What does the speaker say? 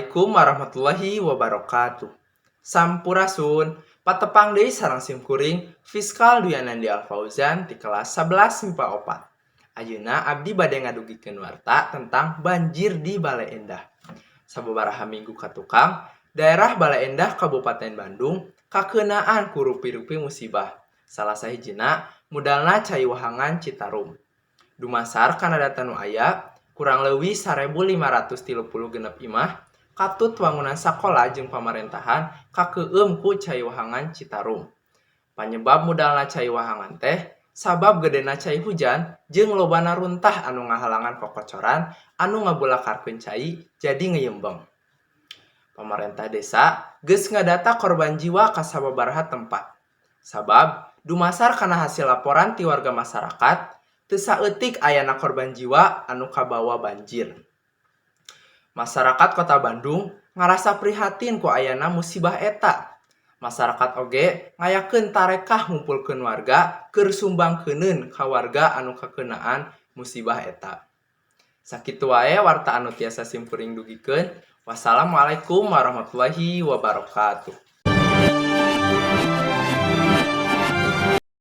Assalamualaikum warahmatullahi wabarakatuh. Sampurasun, patepang deui sareng simkuring Fiskal Duyanan di Al-Fauzan di kelas 11 MIPA 4. Ayeuna abdi bade ngadugikeun warta tentang banjir di Bale Endah. Sababaraha minggu katukang, daerah Bale Endah Kabupaten Bandung kakeunaan ku rupi-rupi musibah. Salah sahijina mudalna Cai Wahangan Citarum. Dumasar kana data nu aya, kurang leuwih 1.536 genep imah katut wangunan sakola jeung pamarentahan kakeueum ku Cai Wahangan Citarum. Panyebab mudalna Cai Wahangan teh sabab gedena cai hujan jeung lobana runtah anu ngahalangan kokocoran anu ngabulakarkeun cai jadi ngeyembeng. Pamarentah desa geus ngadata korban jiwa ka sababaraha tempat. Sabab dumasar kana hasil laporan ti warga masyarakat teu saeutik ayana korban jiwa anu kabawa banjir. Masyarakat Kota Bandung ngarasa prihatin ku ayana musibah eta. Masyarakat oge ngayakeun tarekah ngumpulkeun warga keur sumbangkeuneun ka warga anu kakeunaan musibah eta. Sakitu wae warta anu tiasa simkuring dugikeun. Wassalamualaikum warahmatullahi wabarakatuh.